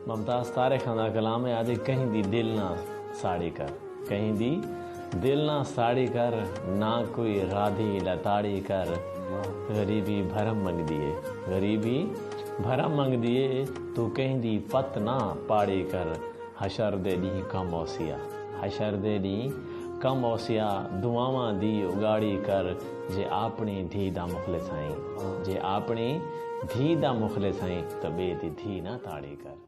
मुमताज़ तारिक खां दा कलाम है आदि कहीं दी दिल ना साड़ी कर, कहीं दी दिल ना साड़ी कर, ना कोई राधी लताड़ी कर। गरीबी भरम मंग दिए, गरीबी भरम मंग दिए, तू कहीं दी पत ना पाड़ी कर। हशर दे दी कम औसिया, हशर दे दी कम औसिया, दुआवां दी उगाड़ी कर। जे अपनी धी दा मुखलिस आहीं, जे अपनी धी दा मुखलिस आहीं, तो बे दी धी ना ताड़ी कर।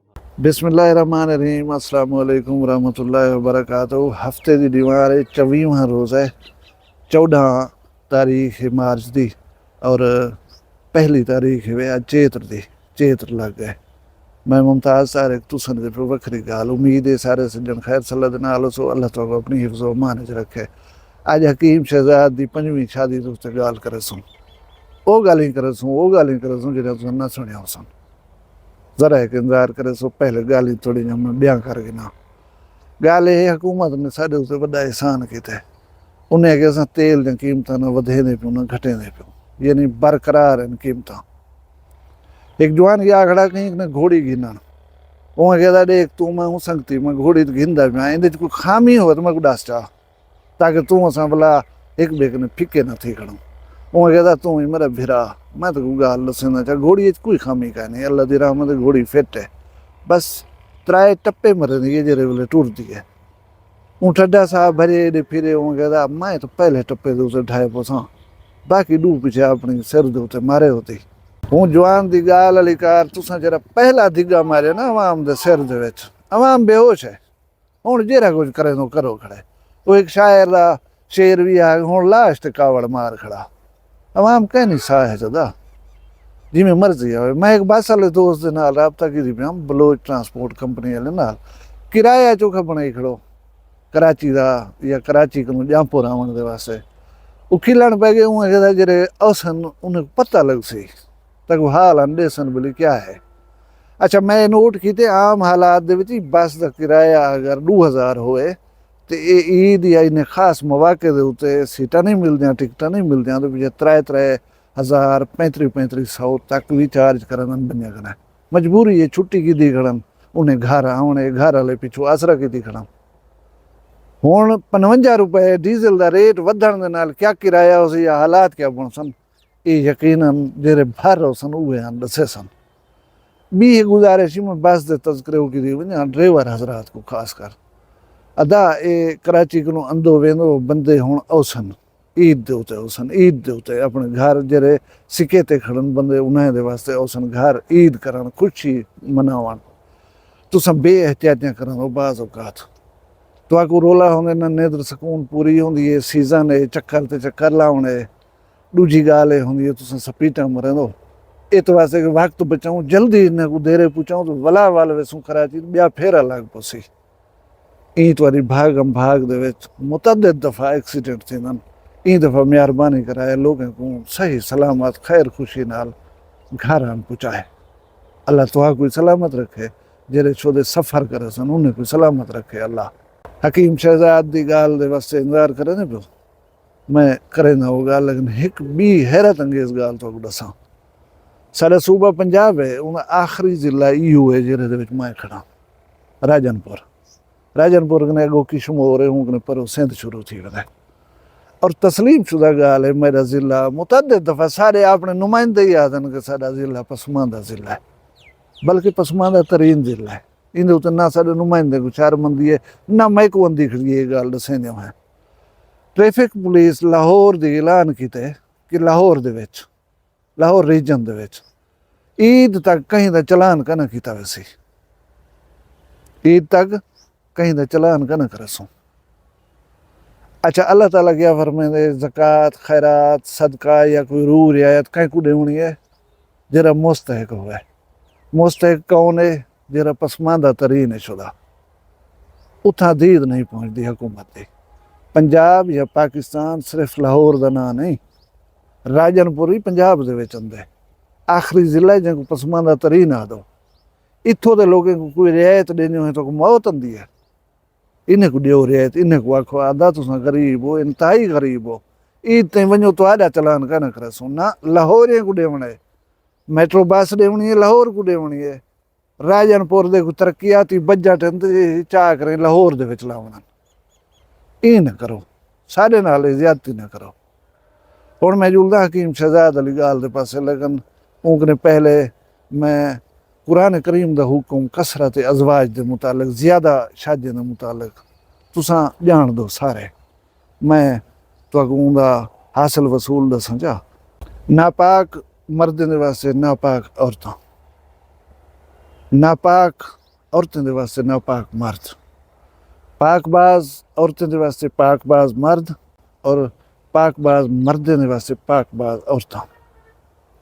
बिस्मिल्लाहिर्रहमानिर्रहीम अस्सलाम वालेकुम रहमतुल्लाहि व बरकातहू। हफ्ते की दीवार 24वां रोज़ है, 14 तारीख है मार्च की और पहली तारीख है अज चेत्र की। चेत्र लग गए। मैं मुमताज़ तारिक तुसन दे पे वखरी गाल उम्मीद है सारे सज्जन खैर सल्ला दे नाल सो अल्लाह ताला अपनी हिफ्ज़ व मान च रखे। अज हकीम शहजाद की 5वीं शादी के उत्ते गाल करे सूं, वो गाल ही करे सूं, वो गाल ही करे सूं जिन्हें तुसें ना सुनिया सन। जरा एक इंतजार करे सो पहले गाली थोड़ी जी मैं बयां कर गिना। गाल ये हुकूमत ने साढ़े उत्ते वड्डा एहसान किया। उन्हें कि असां तेल दी कीमतां न वधेंदे पियूं न घटेंदे पियूं, यानी बरकरार आहिनि कीमतां। एक जवान या खड़ा कहीं ने घोड़ी गिनण, उहे कहदा देख तू मैं हूं संगती मैं घोड़ी तो गिनदा पिया, इंदे च कोई खामी हो तो मैं दस चा, ताकि तू असां भला एक ॿिए कने फिके न थी खड़ूं। उहे कहदा तू ही मेरा भिरा, मैं तो कोई गाल दसंदा चा, घोड़ी कोई खामी कान्हे, अल्लाह दी रहमत घोड़ी फिट है। बस त्राए टप्पे मरंदी है जेरे वेले टुरदी है। हूँ ठड्डा साहब भरे दे फिरे, उहे कहदा मैं तो पहले टप्पे दे उते ढाए पोसां, बाकी डू पिछे अपनी सिर दे उते मारे होती। हूँ जवान दी गाल अली कार तुसां जरा पहला दिग्गा मारे ना अवाम दे सिर दे विच, अवाम बेहोश है। हुण जेरा कुछ करे तो करो खड़े। वो एक शायर दा शेर भी आ, हुण लास्ट कावड़ मार खड़ा। अवाम कह नहीं सा है जदा जिमें मर्जी आए। मैं एक बस वाले दोस्त दे नाल राबता की पिया, बलोच ट्रांसपोर्ट कंपनी वाले नाल, किराया चोखा बनाई खड़ो कराची दा या कराची को जामपुर आवन दे वास्ते। वो खिलण पै गए, उहे कहदा जेरे असन उन्हें पता लग सी तक हाल अंडेसन बोली क्या है। अच्छा मैं नोट किते आम हालात दे विच बस दा किराया अगर 2000 होए तो ये ईद या इन्हें खास मौके के उत्ते सीटां नहीं मिलदियां, टिकटां नहीं मिलदियां, तो पिछे 3-3 हज़ार 3500 तक भी चार्ज करन बनिया कना। मजबूरी है, छुट्टी की दी खड़न, उन्हें घर आने घर वाले पिछू आसरा की दी खड़न। हुण 55 रुपए डीजल का रेट वधण दे नाल क्या किराया हो सी या हालात क्या बण सन, ये यकीनन जेरे भर हो सन उहे आन दसे सन। बी गुजारिश मैं बस दे तज़किरे की दी वञा ड्राइवर हज़रात को खास कर अदा ये कराची को अंदो वेंदो बंदे हुण औसन ईद दे उते औसन, ईद दे उते अपने घर जेरे सिके ते खड़न बंदे उन्हें दे वास्ते औसन घर ईद करन, खुशी मनावन। तुसां बेएहतियातियां करन बाज़ औकात तो को रोला होंदे न निंदर सकून पूरी होंदी है, सीजन है, चक्कर ते चक्कर लाउणे। दूजी गाल ये होंदी है तुसां सपीटा मरंदो इत वास्ते कि वक्त बचाऊं जल्दी इन्हें को देरे पुचाऊं तो वला वाल वेसूं कराची ॿिया फेरा लग पोसी। ईत वारी भागम भाग दे विच मुतअद्दिद दफ़ा एक्सीडेंट थींदन। ई दफ़ा मेहरबानी कराए लोगों को सही सलामत खैर खुशी नाल घर आन पुचाए। अल्लाह तुहा कोई सलामत रखे, जेरे छोदे सफ़र करे सन उन्हें कोई सलामत रखे अल्लाह। हकीम शहजाद दी गाल दे वास्ते इंतजार करे न पियो, मैं करे ना वो गाल, लेकिन एक बी हैरत अंगेज़ गाल तो दसां। साडा सूबा पंजाब है, उन आखिरी जिला इहो है जेरे दे विच मैं खड़ा, राजनपुर। राजनपुर कने अगो किशमोर है, हूं कने परो सिंध शुरू थी वधे। और तस्लीम शुदा गाल है मेरा जिला मुतअद्दिद दफ़ा सारे अपने नुमाइंदे ही आदन कि साडा जिला पसमानदा जिला है, बल्कि पसमानदा तरीन जिला है। इंदे उत्ते ना साडे नुमाइंदे को शर्मंदी है ना महकबंदी खड़ी ये गाल दसेंदे हैं। ट्रैफिक पुलिस लाहौर दी ऐलान कीते कि लाहौर दे विच, लाहौर रीजन दे विच ईद तक कहीं दा चलान कना कीता वैसी, ईद तक कहीं दा चलान कना करसूं। अच्छा अल्लाह ताला क्या फरमाइंदे, ज़कात खैरात सदका या कोई रूह रियायत कहीं को देवणी है जरा मुस्तहिक हुआ। मुस्तहिक कौन है? जरा पसमानदा तरीन है शुदा, उथा दीद नहीं पहुँचती हुकूमत की। पंजाब या पाकिस्तान सिर्फ लाहौर का ना नहीं, राजनपुर ही पंजाब दे विच आंदा है। आखिरी जिला जिनको पसमानदा तरीन आ दो, इत्थों के लोगों को कोई रियायत देनी हो तो मौत आंदी है। इन्हें को दियो रियायत, इन्हें को आखो आदा तुसां गरीब हो, इंतहाई गरीब हो, ईद ताईं वञो तो आॾा चलान कान करसूं ना। लाहौर को ॾेवण है, मेट्रो बस ॾेवणी है लाहौर को ॾेवणी है, ਰਾਜਨਪੁਰ ਦੇ ਕੋਈ ਤਰੱਕੀਆਤੀ ਬਜਟ ਤੇ ਚਾਹ ਕਰੇ ਲਾਹੌਰ ਦੇ ਵਿੱਚ ਲਾਉਣਾ। ਇਹ ਨਾ ਕਰੋ, ਸਾਡੇ ਨਾਲ ਇਹ ਜ਼ਿਆਦਤੀ ਨਾ ਕਰੋ। ਹੁਣ मैं जुलदा हकीम शहजाद अली गाल के पास, लेकिन उनके पहले मैं कुरान करीम का हुक्म कसरत अजवाज के मुतालिक, ज़्यादा शादी के मुतालिक तुसा जान दो सारे। मैं तुहानू हासिल वसूल दसां जा, नापाक मर्दें दे वास्ते नापाक औरतां, नापाक औरतें दे वास्ते नापाक मर्द, पाकबाज औरतें दे वास्ते पाकबाज मर्द और पाकबाज मर्दें दे वास्ते पाकबाज औरतां।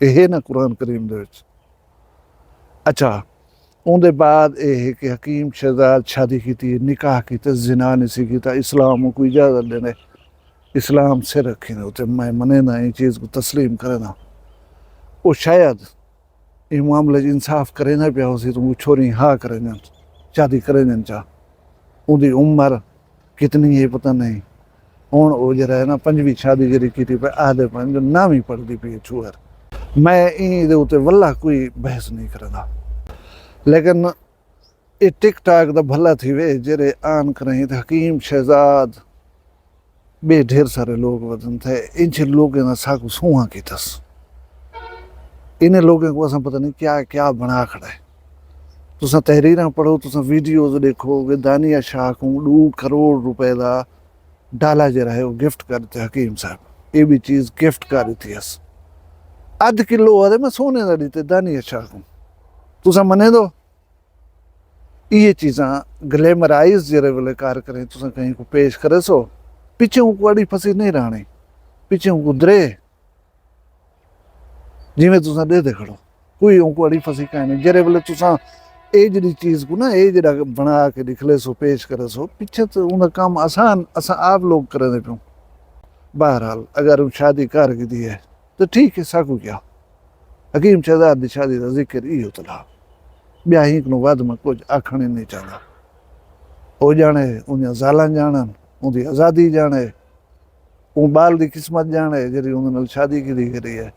यह ना कुरान करीम दे विच। अच्छा, उनके बाद यह है कि हकीम शहजाद शादी की, निकाह किया, जिना नहीं सी किया, इस्लाम को इजाजत देने, इस्लाम से रखी ने उते मैं मने ना ये चीज़ को तस्लीम करे ना। वो शायद ये मामले इंसाफ करे ना पिया उसी, तो वो छोरी हाँ करे ना, शादी करे ना चाह, उनकी उम्र कितनी है पता नहीं। हूँ वो जरा है ना 5वीं शादी जी की पे आधे पंज ना भी पढ़ती पी छूअर। मैं ये उत्ते वल्ला कोई बहस नहीं करता, लेकिन ये टिक टाक का भला थी वे जेरे आन करें तो हकीम शहजाद बे ढेर सारे लोग वतन थे। इन लोगों ने साकू सूहा की तस, इन्हें लोगों को असा पता नहीं क्या क्या बना खड़ा है। तुसा तहरीर पढ़ो, तुसा वीडियोज देखोगे, दानिया शाह को 2 करोड़ रुपए का डाला जरा है वो गिफ्ट करते हकीम साहब, ये भी चीज़ गिफ्ट कर थी। अस अध किलो आदे मैं सोने का दीते दानिया शाह को, तुसा मने दो। ये चीज़ा ग्लैमराइज जरे वाले कार करें, तुसा कहीं को पेश करे सो पिछे को अड़ी फसी नहीं रहनी, पिछे को दरे जिमें तुसा दे दे खड़ो, कोई उनको अड़ी फसी कहीं नहीं। जरे वाले तुसा ये जी चीज़ को ना ये जरा बना के दिखले सो, पेश करे सो, पीछे तो उनका काम आसान असा आप लोग करे पियो। बहरहाल अगर शादी कर दी है तो ठीक है, साकू क्या हकीम शहजाद की शादी का जिक्र ही उतला, ब्याह ही को वध में कुछ आखने नहीं चाहता। हो जाने उन्हें जाला जानन, उनकी आज़ादी जाने, वो बाल की किस्मत जाने जी उन्हें शादी की करी है।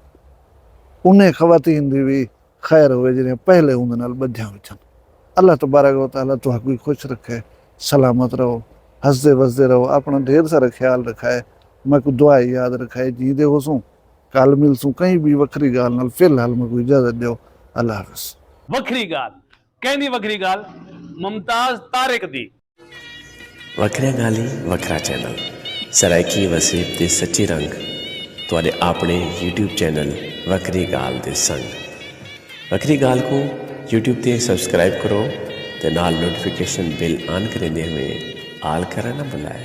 उन्हें खवातीन की भी खैर हो जिन्हें पहले उन्हें बधिया बचन। अल्लाह तबारक व तआला तुहानू खुश रखे, सलामत रहो, हंसते वसते रहो, अपना ढेर सारा ख्याल रखाए। मैं को दुआ याद रखाए, जींदे हो सूँ कल मिलसूँ कहीं भी वखरी गाल नाल। फिलहाल मैं को इजाजत दो, अल्लाह हाफिज़। वखरी गाल कहंदी वखरी गाल मुमताज तारिक दी। वखरिया गाली वखरा चैनल सराइकी वसीब दे सच्चे रंग तुहाडे अपने YouTube चैनल वखरी गाल दे संग। वखरी गाल को YouTube ते सब्सक्राइब करो ते नाल नोटिफिकेशन बिल ऑन करेंदे हुए आल करना ना भुलाए।